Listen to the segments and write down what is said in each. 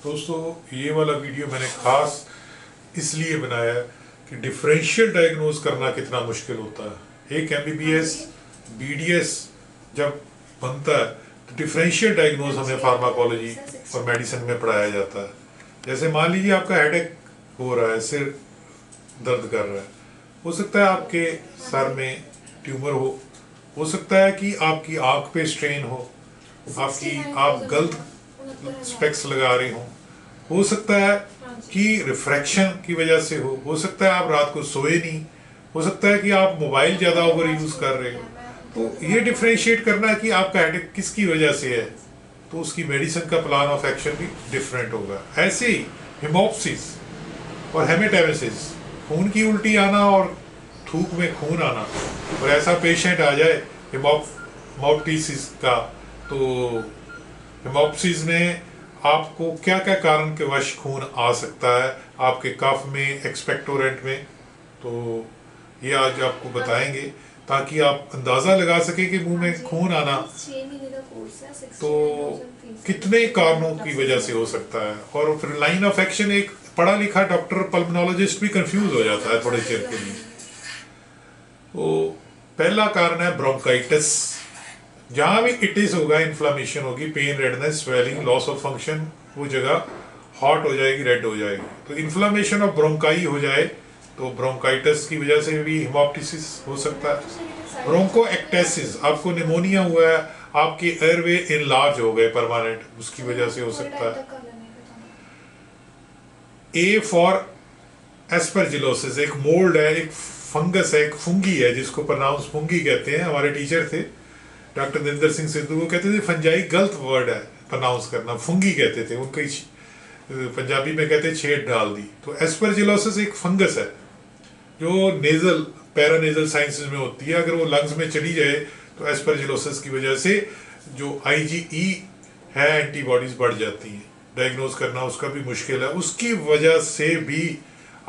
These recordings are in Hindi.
दोस्तों ये वाला वीडियो मैंने खास इसलिए बनाया कि डिफरेंशियल डायग्नोज करना कितना मुश्किल होता है। एक एमबीबीएस बीडीएस जब बनता है तो डिफरेंशियल डायग्नोज हमें फार्माकोलॉजी और मेडिसिन में पढ़ाया जाता है। जैसे मान लीजिए आपका हेडेक हो रहा है, सिर दर्द कर रहा है, हो सकता है आपके सर में ट्यूमर हो सकता है कि आपकी आंख पे स्ट्रेन आप गलत स्पेक्स लगा रहे हो सकता है कि रिफ्रैक्शन की वजह से हो सकता है आप रात को सोए नहीं, हो सकता है कि आप मोबाइल ज़्यादा ओवर यूज कर रहे हो। तो ये डिफ्रेंशिएट करना है कि आपका हेडेक किसकी वजह से है, तो उसकी मेडिसिन का प्लान ऑफ एक्शन भी डिफरेंट होगा। ऐसे ही हिमोप्सिस और हेमेटेमेसिस, खून की उल्टी आना और थूक में खून आना, और ऐसा पेशेंट आ जाए हिमोप्टिसिस का, तो हिमोप्सिस में आपको क्या क्या कारण के वश खून आ सकता है आपके कफ में, एक्सपेक्टोरेंट में, तो ये आज आपको बताएंगे ताकि आप अंदाज़ा लगा सकें कि मुंह में खून आना तो कितने कारणों की वजह से हो सकता है। और फिर लाइन ऑफ एक्शन, एक पढ़ा लिखा डॉक्टर पल्मोनोलॉजिस्ट भी कंफ्यूज हो जाता है थोड़े चिर के लिए। तो पहला कारण है ब्रोंकाइटिस। जहां भी इटिस होगा, इन्फ्लामेशन होगी, pain, redness, swelling, loss of function, वो जगह हॉट हो जाएगी, रेड हो जाएगी। तो इन्फ्लामेशन ऑफ ब्रोंकाई हो जाए तो ब्रोंकाइटिस की वजह से भी हिमोप्टिसिस हो सकता है। ब्रोंकोएक्टेसिस, आपको निमोनिया हुआ है, आपके एयरवे इनलार्ज हो गए परमानेंट, उसकी वजह से हो सकता है। ए फॉर एस्परजिलोसिस, एक मोल्ड है, एक फंगस है, एक फुंगी है, जिसको प्रोनाउंस फुंगी कहते हैं। हमारे टीचर थे डॉक्टर नरेंद्र सिंह सिद्धू, वो कहते थे फंजाई गलत वर्ड है प्रोनाउंस करना, फुंगी कहते थे, उनकी पंजाबी में कहते छेद डाल दी। तो एस्परजिलोसिस एक फंगस है जो नेजल पैरानेजल साइंसेस में होती है। अगर वो लंग्स में चली जाए तो एस्परजिलोसिस की वजह से जो IgE है एंटीबॉडीज बढ़ जाती हैं, डायग्नोज करना उसका भी मुश्किल है। उसकी वजह से भी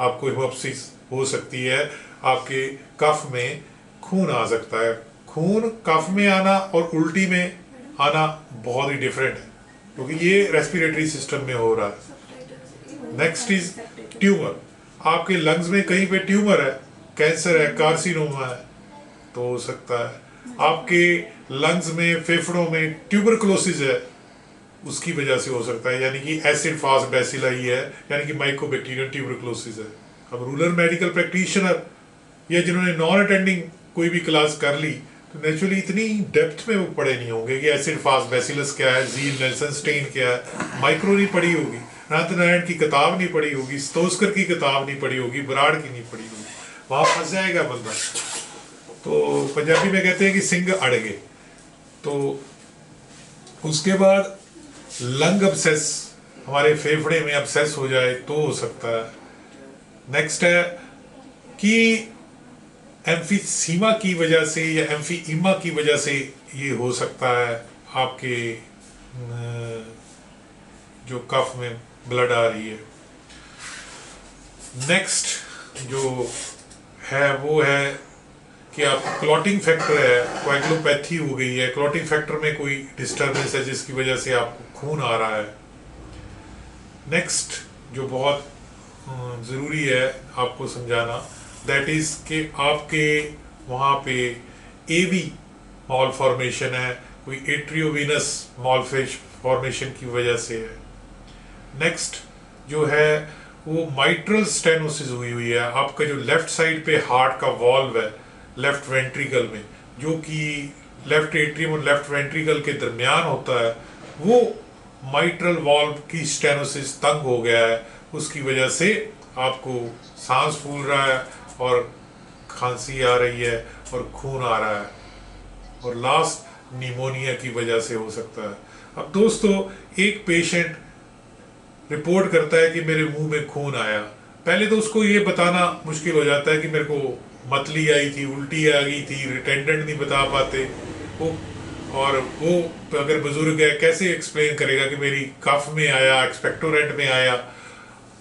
आपको हिमोप्सिस हो सकती है, आपके कफ में खून आ सकता है। खून कफ में आना और उल्टी में आना बहुत ही डिफरेंट है, क्योंकि ये रेस्पिरेटरी सिस्टम में हो रहा है। Next is tumour. आपके लंग्स में कहीं पे ट्यूमर है, कैंसर है, कार्सिनोमा है, तो हो सकता है। आपके लंग्स में, फेफड़ों में ट्यूबरकुलोसिस है, उसकी वजह से हो सकता है, यानी कि एसिड फास्ट बैसिलाई है, यानी कि माइकोबैक्टीरियम ट्यूबरकुलोसिस है। अब रूरल मेडिकल प्रैक्टिशनर या जिन्होंने नॉन अटेंडिंग कोई भी क्लास कर ली, तो नेचुरली इतनी डेप्थ में वो पढ़े नहीं होंगे कि एसिड फास्ट बैसिलस क्या है, जीन नेल्सन स्टेन क्या है, माइक्रो नहीं पढ़ी होगी, अनंत नारायण की किताब नहीं पढ़ी होगी, स्तोस्कर की किताब नहीं पढ़ी होगी, बराड़ की नहीं पढ़ी होगी, वहाँ फंस जाएगा बंदा। तो पंजाबी में कहते हैं कि सिंग अड़ गए। तो उसके बाद लंग अब्सेस, हमारे फेफड़े में अब्सेस हो जाए तो हो सकता है। नेक्स्ट है कि एम्फीसीमा की वजह से या एम्फीइमा की वजह से ये हो सकता है, आपके जो कफ में ब्लड आ रही है। नेक्स्ट जो है वो है कि आप क्लॉटिंग फैक्टर है, कोएगुलोपैथी हो गई है, क्लॉटिंग फैक्टर में कोई डिस्टर्बेंस है जिसकी वजह से आपको खून आ रहा है। नेक्स्ट जो बहुत ज़रूरी है आपको समझाना, दैट इज़ कि आपके वहाँ पे AV मॉल फॉर्मेशन है, कोई एट्रियोवेनस मॉल फॉर्मेशन की वजह से है। नेक्स्ट जो है वो माइट्रल स्टेनोसिस हुई है, आपका जो लेफ्ट साइड पे हार्ट का वॉल्व है लेफ्ट वेंट्रिकल में, जो कि लेफ्ट एट्रियम और लेफ्ट वेंट्रिकल के दरमियान होता है, वो माइट्रल वॉल्व की स्टेनोसिस तंग हो गया है, उसकी वजह से आपको सांस फूल रहा है और खांसी आ रही है और खून आ रहा है, और लास्ट निमोनिया की वजह से हो सकता है। अब दोस्तों, एक पेशेंट रिपोर्ट करता है कि मेरे मुंह में खून आया, पहले तो उसको ये बताना मुश्किल हो जाता है कि मेरे को मतली आई थी, उल्टी आ गई थी, रिटेंडेंट नहीं बता पाते वो, और वो अगर बुजुर्ग है कैसे एक्सप्लेन करेगा कि मेरी कफ में आया, एक्सपेक्टोरेंट में आया,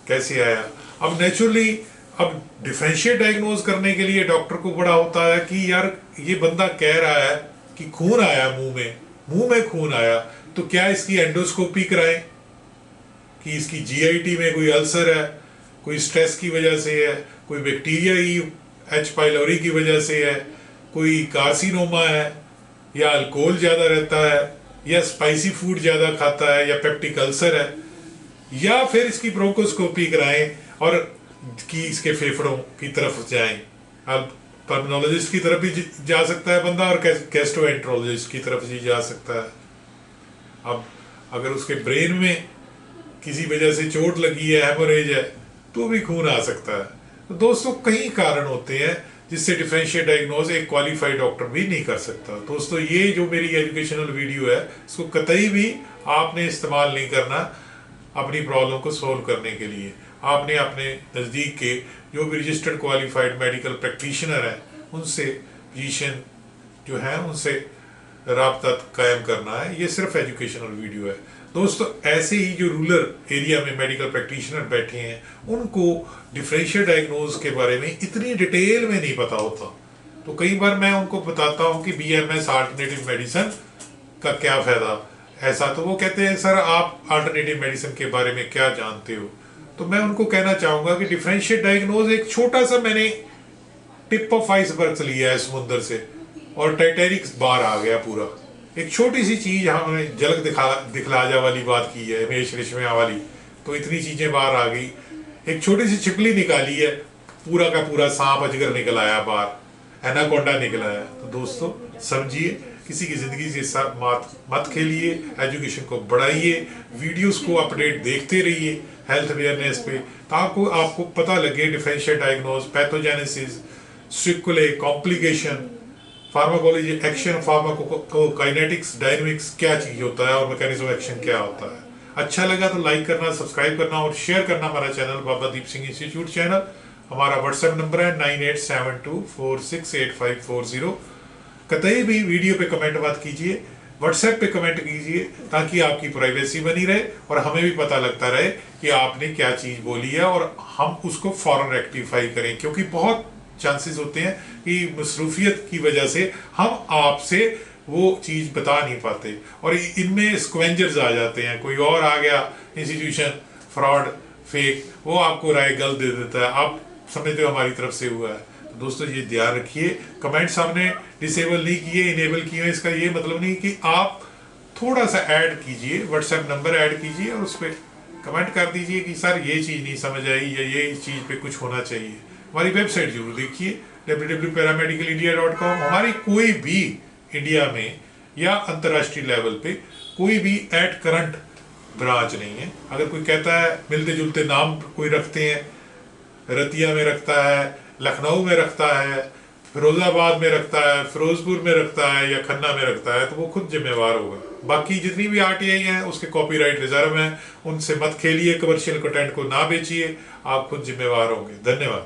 कैसे आया। अब नेचुरली अब डिफरेंशिएट डायग्नोज करने के लिए डॉक्टर को बड़ा होता है कि यार ये बंदा कह रहा है कि खून आया मुंह में खून आया, तो क्या इसकी एंडोस्कोपी कराएं, कि इसकी जीआईटी में कोई अल्सर है, कोई स्ट्रेस की वजह से है, कोई बैक्टीरिया की एच पाइलोरी की वजह से है, कोई कार्सिनोमा है, या अल्कोहल ज़्यादा रहता है, या स्पाइसी फूड ज़्यादा खाता है, या पेप्टिक अल्सर है, या फिर इसकी ब्रोंकोस्कोपी कराएं और कि इसके फेफड़ों की तरफ जाएं। अब पल्मोनोलॉजिस्ट की तरफ भी जा सकता है बंदा और गैस्ट्रोएंटरोलॉजिस्ट की तरफ भी जा सकता है। अब अगर उसके ब्रेन में किसी वजह से चोट लगी है, हेमोरेज है, तो भी खून आ सकता है। तो दोस्तों कई कारण होते हैं जिससे डिफरेंशियल डायग्नोज एक क्वालिफाइड डॉक्टर भी नहीं कर सकता। दोस्तों ये जो मेरी एजुकेशनल वीडियो है इसको कतई भी आपने इस्तेमाल नहीं करना अपनी प्रॉब्लम को सॉल्व करने के लिए। आपने अपने नज़दीक के जो भी रजिस्टर्ड क्वालिफाइड मेडिकल प्रैक्टिशनर हैं उनसे फिजिशियन जो है उनसे राब्ता कायम करना है। ये सिर्फ एजुकेशनल वीडियो है दोस्तों। ऐसे ही जो रूरल एरिया में मेडिकल प्रैक्टिशनर बैठे हैं उनको डिफरेंशियल डायग्नोज के बारे में इतनी डिटेल में नहीं पता होता, तो कई बार मैं उनको बताता हूँ कि BMS अल्टरनेटिव मेडिसिन का क्या फ़ायदा ऐसा, तो वो कहते हैं सर आप अल्टरनेटिव मेडिसिन के बारे में क्या जानते हो। तो मैं उनको कहना चाहूँगा कि डिफरेंशियल डायग्नोज एक छोटा सा मैंने टिप ऑफ आइसबर्ग लिया है समुद्र से और टाइटैनिक बाहर आ गया पूरा। एक छोटी सी चीज हमने झलक दिखलाजा वाली बात की है, रमेश रेशमिया वाली, तो इतनी चीजें बाहर आ गई। एक छोटी सी छिपली निकाली है, पूरा का पूरा सांप अजगर निकल आया बाहर, एनाकोंडा निकल आया। तो दोस्तों समझिए, किसी की जिंदगी के साथ मत खेलिए, एजुकेशन को बढ़ाइए, वीडियोस को अपडेट देखते रहिए हेल्थ अवेयरनेस पे, ताकि आपको पता लगे differential diagnose, pathogenesis, sequelae, complication, pharmacology, action, pharmacokinetics, dynamics क्या चीज होता है और मैकेनिज्म ऑफ एक्शन क्या होता है। अच्छा लगा तो लाइक करना, सब्सक्राइब करना और शेयर करना हमारा channel Baba Deep Singh institute channel. हमारा व्हाट्सएप नंबर है 9872468540। कतई भी वीडियो पे कमेंट मत कीजिए, व्हाट्सएप पे कमेंट कीजिए ताकि आपकी प्राइवेसी बनी रहे और हमें भी पता लगता रहे कि आपने क्या चीज बोली है और हम उसको फौरन रेक्टिफाई करें, क्योंकि बहुत चांसेस होते हैं कि मसरूफियत की वजह से हम आपसे वो चीज बता नहीं पाते और इनमें स्क्वेंजर्स आ जाते हैं। कोई और आ गया इंस्टीट्यूशन, फ्रॉड, फेक, वो आपको राय गलत दे देता है, आप समझते हो हमारी तरफ से हुआ है। तो दोस्तों ये ध्यान रखिए, कमेंट्स हमने डिसेबल नहीं किए, इनेबल किए, इसका ये मतलब नहीं कि आप थोड़ा सा ऐड कीजिए, व्हाट्सएप नंबर ऐड कीजिए और उस पर कमेंट कर दीजिए कि सर ये चीज़ नहीं समझ आई या ये चीज़ पे कुछ होना चाहिए। हमारी वेबसाइट जरूर देखिए www.paramedicalindia.com। हमारी कोई भी इंडिया में या अंतर्राष्ट्रीय लेवल पे कोई भी एट करंट ब्रांच नहीं है। अगर कोई कहता है मिलते जुलते नाम कोई रखते हैं, रतिया में रखता है, लखनऊ में रखता है, फिरोजाबाद में रखता है, फिरोजपुर में रखता है या खन्ना में रखता है, तो वो खुद जिम्मेवार होगा। बाकी जितनी भी RTI हैं उसके कॉपीराइट रिजर्व हैं, उनसे मत खेलिए, कमर्शियल कंटेंट को ना बेचिए, आप खुद जिम्मेवार होंगे। धन्यवाद।